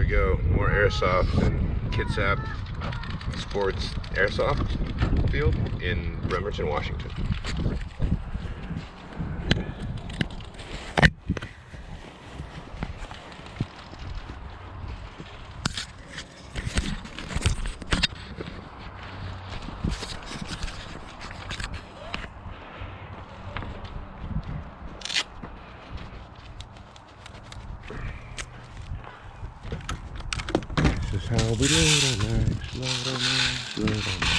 we go, more Airsoft and Kitsap Sports Airsoft field in Bremerton, Washington. This is how we load our max, load our max, load our max.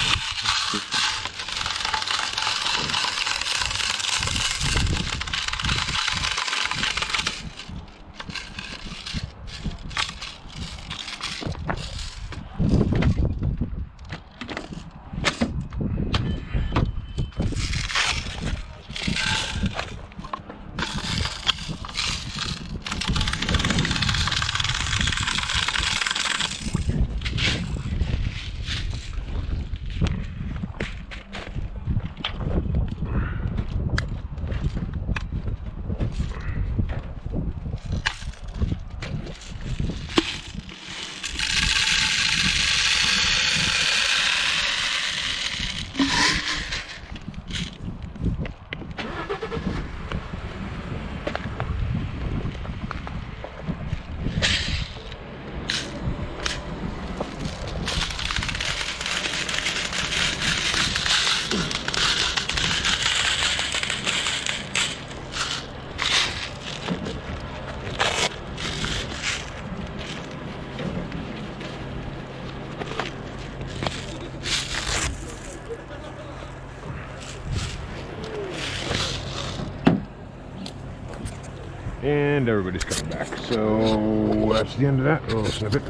And everybody's coming back. So that's the end of that little snippet.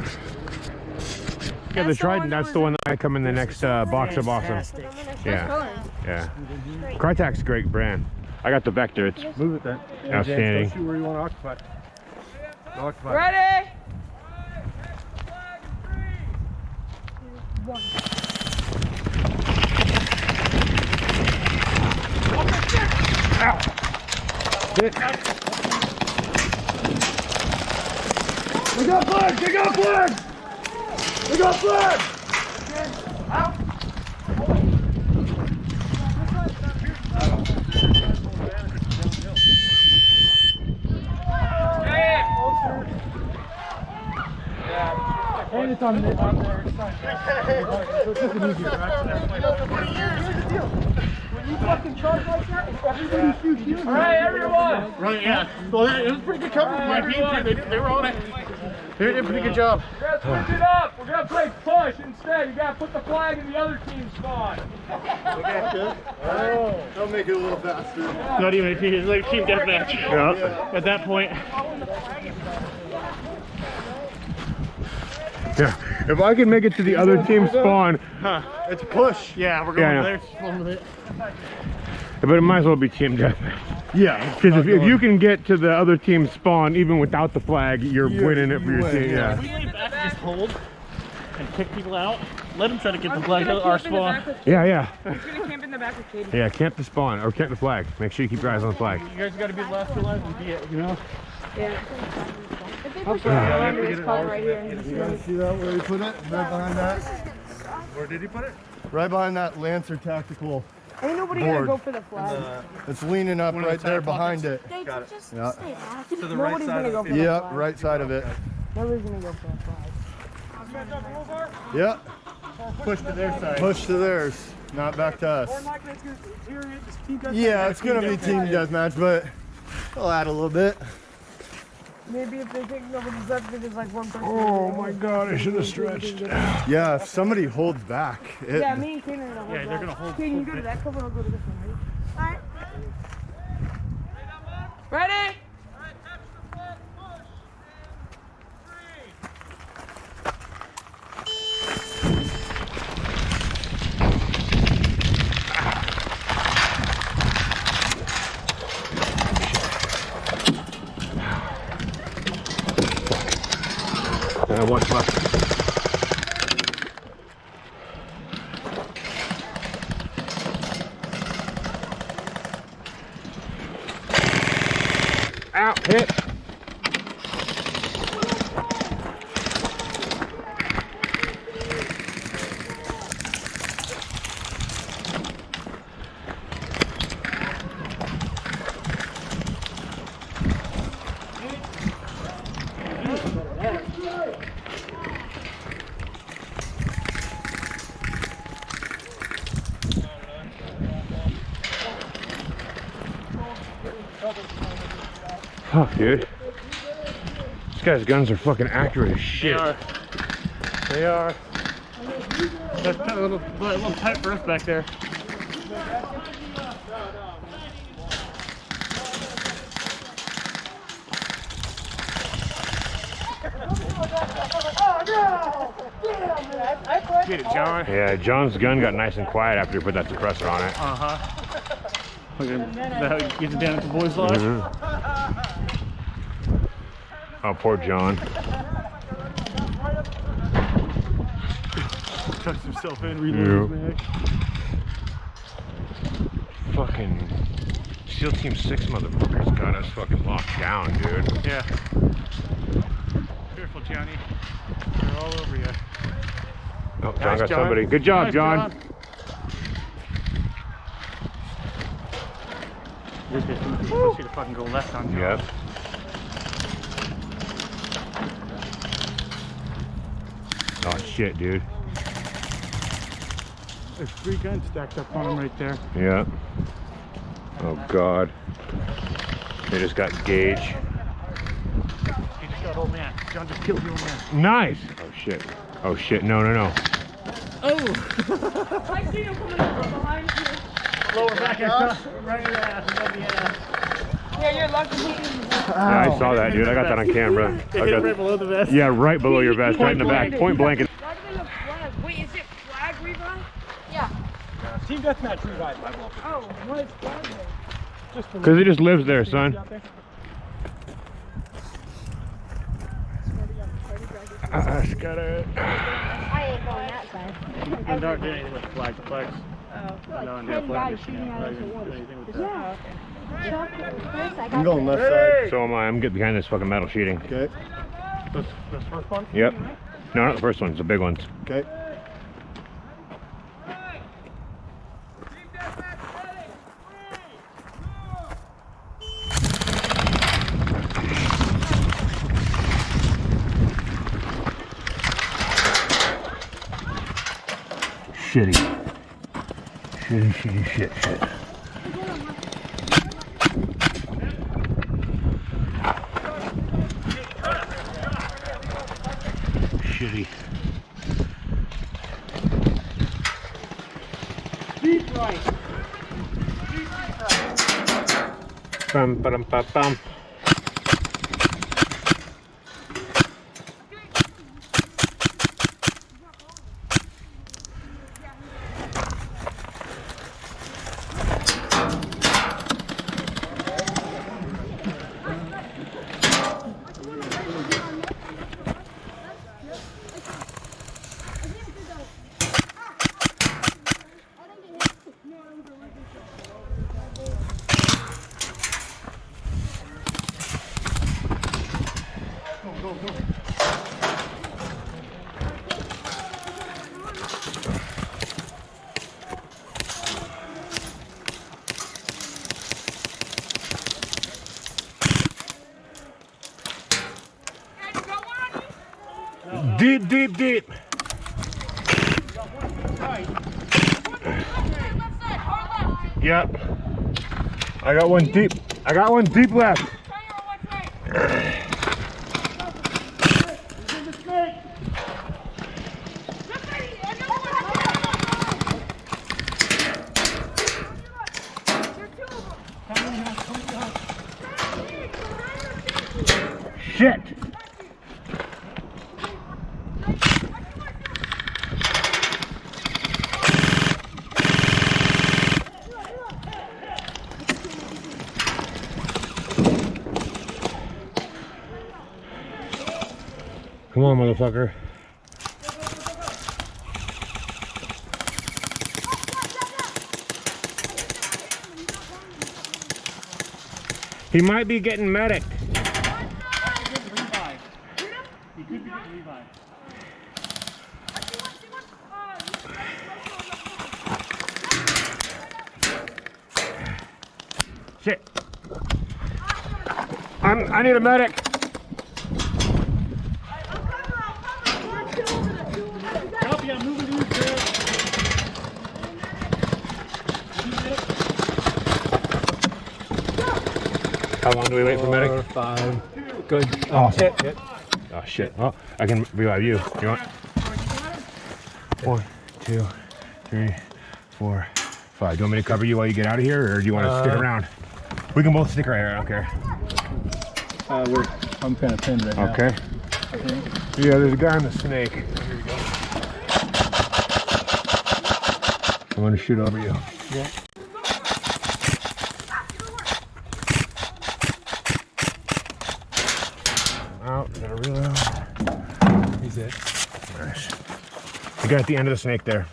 Yeah, the Trident, that's the one that I come in the next box of awesome. Yeah. Yeah. Crytek's a great brand. I got the Vector. It's move it then. Outstanding. Go shoot where you want to occupy. Occupy. Ready? One. Ow! Hit. We got flags! We got flags! We got flags! Out! And it's on there. So it's just an easier, right? Here's the deal. When you fucking charge like that, and everybody shoots you. Alright, everyone! Right, yeah. Well, it was pretty good coverage from my team too. They were on it. They did a pretty good job. We're gonna switch it up. We're gonna play push instead. You gotta put the flag in the other team's spawn. Okay. Oh. That'll make it a little faster. Not even a team, it's like a team deathmatch. Yeah. At that point. Yeah. If I can make it to the other team spawn. Huh. It's push. Yeah, we're going there. Spawn with it. But it might as well be team deathmatch. Yeah. Because if you can get to the other team's spawn, even without the flag, you're winning it for your team. Yeah. We lay back and just hold and pick people out. Let them try to get the flag out our spawn. Yeah, yeah. He's gonna camp in the back with Katie. Yeah, camp the spawn or camp the flag. Make sure you keep your eyes on the flag. You guys got to be the last to alive and be it, you know? Yeah. If they push it around, it's called right here. You guys see that where he put it? Right behind that? Where did he put it? Right behind that Lancer tactical. Ain't nobody board. gonna go for the flag. It's leaning up right there behind it. Got it. Just Yeah. stay back. To the right Nobody's side gonna of go the for the Yep, flag. right side of it. Nobody's gonna go for the flag. Yep. Push to their side. Push to theirs, not back to us. Yeah, it's gonna be team deathmatch, but I'll add a little bit. Maybe if they think nobody's left, there's like one person. Oh my god, I should have stretched. Yeah, if somebody holds back, it, Yeah, me and Kaden are gonna hold. Yeah, they're gonna hold. Kaden, you go to that cover, I'll go to this one, right? Alright. Ready? What's left? Out, hit. Fuck, dude. This guy's guns are fucking accurate as shit. They are. That's kind of a little tight for us back there. Get it, John. Yeah, John's gun got nice and quiet after you put that suppressor on it. Look at that, how he gets it down at the boys' lodge. Oh, poor John. Tucks himself in, reloads his mag. Fucking SEAL Team 6 motherfuckers got us fucking locked down, dude. Yeah. Careful, Johnny. They're all over you. Oh, John Nice, got John. somebody. Good job, Nice, John. This is supposed to fucking go left on John. Yep. Oh shit, dude. There's 3 guns stacked up on him right there. Yeah. Oh god. They just got Gage. He just got old man. John just killed the old man. Nice. Oh shit. Oh shit. No, no, no. Oh! I see him coming up from behind you. Lower back and right in the ass. Yeah, you're lucky he Yeah, I saw that, dude. I got that on camera. They I hit got, right below the vest. yeah, right below your vest, right in the back. Point blank. Why do they have flag? Wait, is it flag revive? Yeah. Team deathmatch revive, my ball. Oh, what is flag then? Just for Because he just lives there, son. I just gotta... I ain't going that side. I'm not doing anything with flags. Flags. Oh. No, no, Ten flags. guys shooting at us at once. Anything with that. Yeah. Chuck, first I I'm got going the- left side. So am I. I'm getting behind this fucking metal sheeting. Okay. This first one? Yep. No, not the first ones. The big ones. Okay. Shitty. Shitty shit. Shitty. Deep right. Bum, ba-dum, ba-bum. Deep, deep, deep. Yep. I got one deep. I got one deep left. Shit. Come on, motherfucker. He might be getting medic. He could be getting revived. Shit. I need a medic. Copy, I'm moving to you, Chris. How long do we wait for medic? 4, 5. Good. Awesome. Hit. Oh shit. Oh, I can revive you. You want? 1, 2, 3, 4, 5. Do you want me to cover you while you get out of here, or do you want to stick around? We can both stick right here. I don't care. I'm kind of pinned right now. Okay. Yeah, there's a guy on the snake. Here we go. I'm gonna shoot over you. Yeah. Out. Gotta reload. He's it. Nice. The guy at the end of the snake there.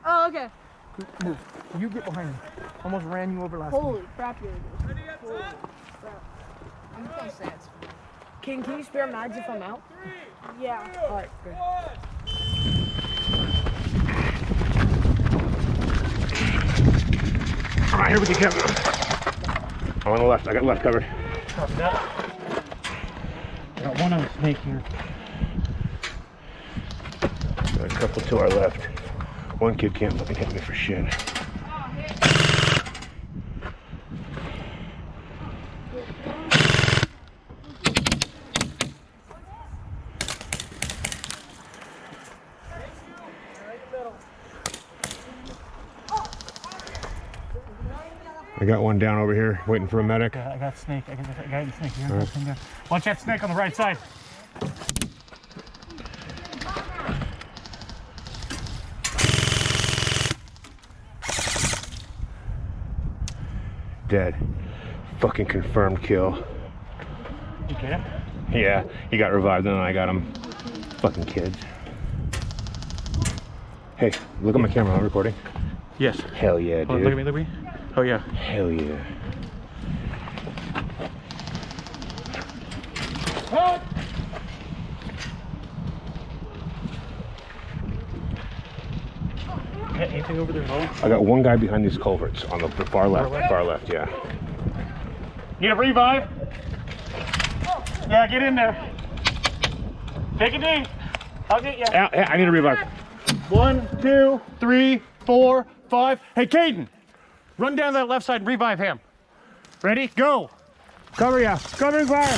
Oh, okay. Move. You get behind him. Almost ran you over last Holy crap, you're good. Holy crap. I'm just gonna say it's fine. Can you spare mags if I'm out? Yeah. Alright, good. Alright, here we go, Kevin. I'm on the left. I got left covered. Got one on the snake here. Got a couple to our left. One kid can't fucking hit me for shit. I got one down over here, waiting for a medic. I got snake. I got the guy in the snake here. Right. Watch that snake on the right side. Dead. Fucking confirmed kill. You get him? Yeah, he got revived and then I got him. Fucking kids. Hey, look at my camera. I'm recording. Yes. Hell yeah, dude. Oh, look at me, look at me. Oh yeah. Hell yeah. Anything over there at all? I got one guy behind these culverts on the far left. Far left, yeah. Need a revive? Yeah, get in there. Take a knee. I'll get you. I need a revive. 1, 2, 3, 4, 5. Hey, Caden, run down that left side and revive him. Ready? Go. Cover ya. Covering fire.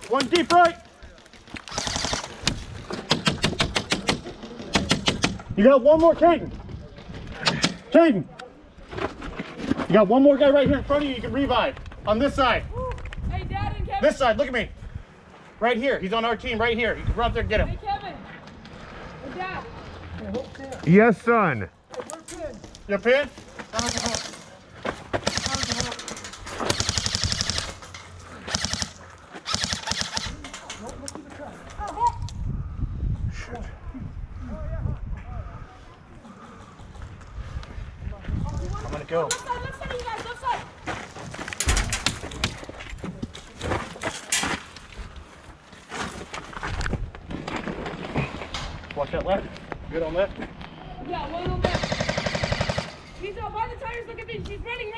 One deep right. You got one more, Caden. Caden. You got one more guy right here in front of you. You can revive on this side. Hey, Dad and Kevin. This side. Look at me. Right here. He's on our team. Right here. You can run up there and get him. Hey, Kevin. Hey, Dad. Yes, son. You're pinned. I'm gonna go. Left side, you guys, left side. Watch that left. Good on left. Yeah, one on left. She's by the tires, look at me. She's running.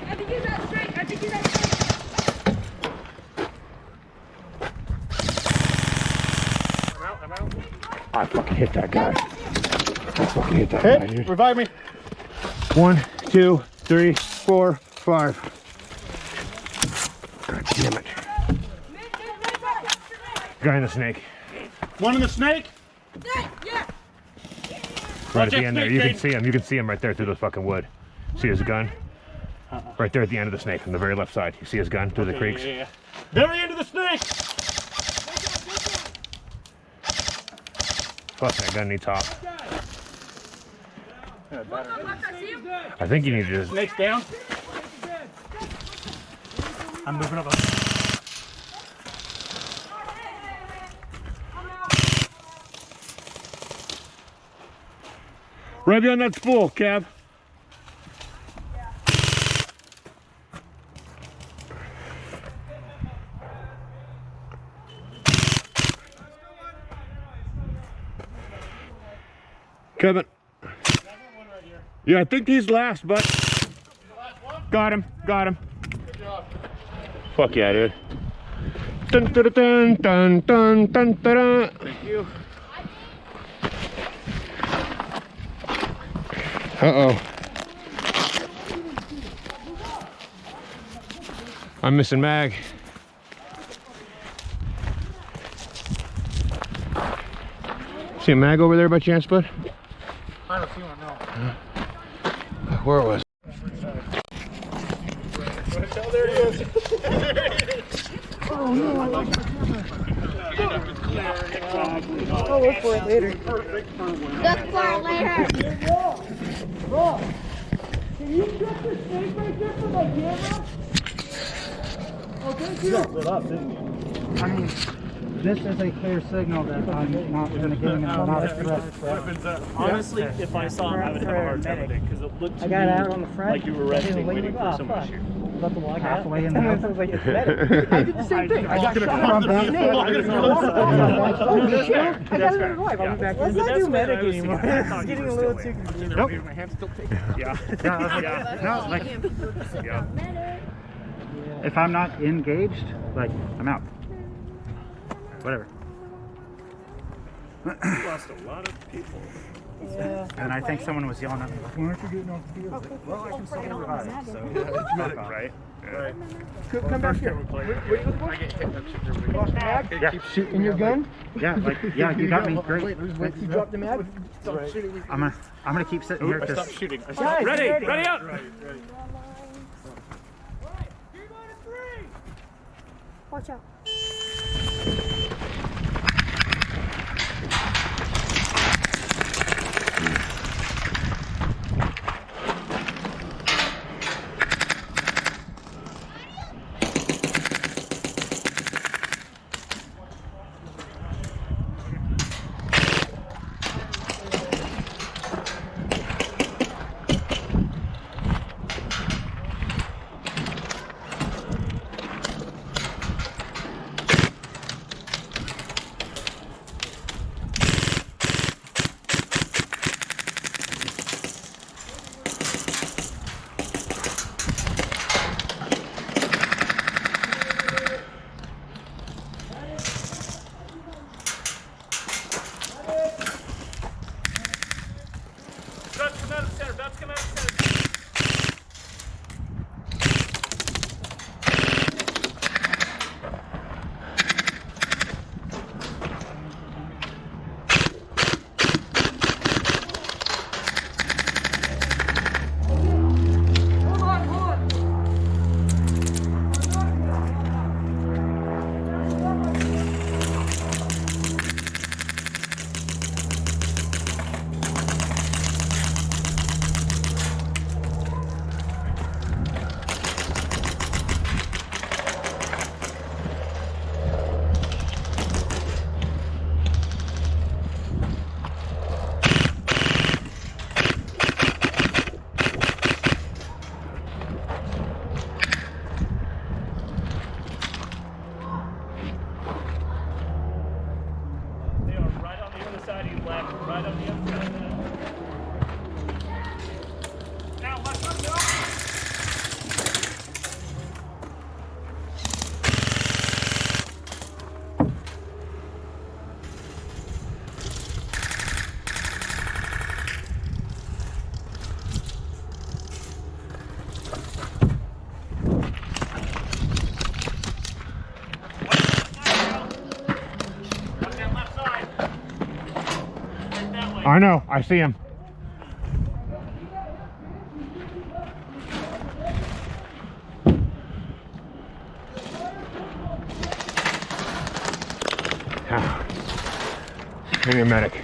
I think he's out straight. I'm out. I fucking hit that guy. I fucking hit that guy, Hit. dude. Revive me. 1, 2, 3, 4, 5. God damn it. Guy in the snake. One in the snake. Yeah. Right at the that end there. snake, You can Caden. see him. You can see him right there through the fucking wood. See his gun? Right there at the end of the snake on the very left side. You see his gun through the creeks? Yeah. Very end of the snake. Fuck, that gun needs top. I see him. I think you need to just... Snake's down. I'm moving up. Right behind that spool, Cav. Kevin. Yeah, I think he's last, but got him. Good job. Fuck yeah, dude. Dun, dun, dun, dun, dun, dun, dun. Thank you. Uh-oh. I'm missing Mag. See a Mag over there by chance, bud? I don't see one, no. Where was it? Oh, there he is. Oh no, I like I'll look for it later. Look for it later. Bro, can you get the snake right there for my camera? Oh, thank you. Lit up, didn't you? I mean, this is a clear signal that I'm not going to give him another threat. Honestly, if I saw him, I would have a hard time with it because it looked to I got me out on the front. like you were resting, waiting for someone to shoot. About to walk halfway in the house. I was like, it's medic. I did the same thing. I got shot from from back. I got it in life. I went back. Let's not do medic I was anymore. thinking. I thought It's you getting were a little still too in. confusing. Nope. My hand's still taking. Yeah. No, like, Yeah. if I'm not engaged, like, I'm out. Whatever. Lost a lot of people. Yeah. And I think someone was yelling at me, like, why aren't you getting off the field? Well, I can still revive, so. Right? Right. Come back here. Yeah. Shooting your gun? Yeah, like, yeah, you got me. Great. You dropped the mag? I'm gonna keep sitting here I stopped because shooting. I Guys, stopped. Ready up! Watch out. I know, I see him. I need a medic.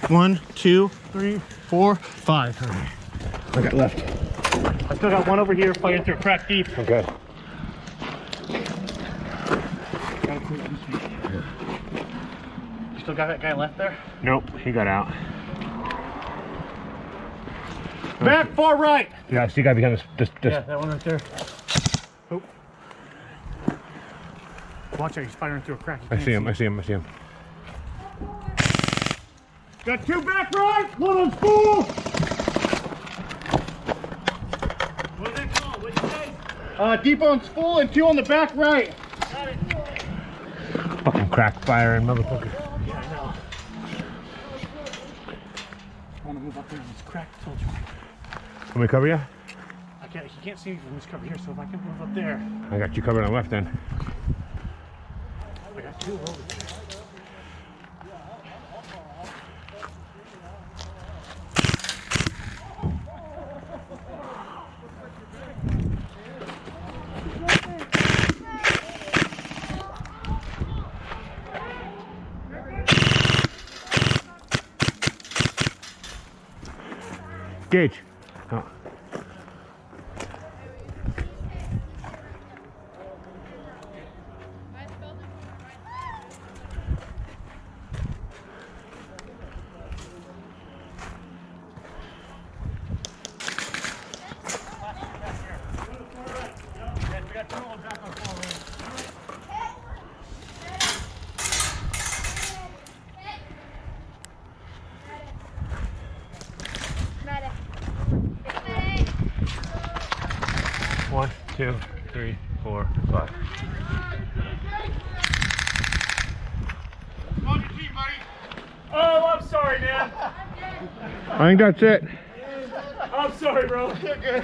One, two, three, four, five. I got left. I still got one over here fighting through a crack deep. Okay. You still got that guy left there? Nope, he got out. Back, far right. Yeah, I see a guy behind this. Yeah, that one right there. Oh. Watch out, he's firing through a crack. I see him. Got two back right, one on full. What did they call? What'd you say? Deep on full and two on the back right. Got it. Fucking crack firing motherfucker. Yeah, I know. I want to move up there and it's cracked. Told you. Can we cover you? I can't. He can't see me from this cover here. So if I can move up there, I got you covered on the left end. I got two over there. Gage. Oh. Medic. 1, 2, 3, 4, 5. On your team, buddy. Oh, I'm sorry, man. I think that's it. I'm sorry, bro. You're good.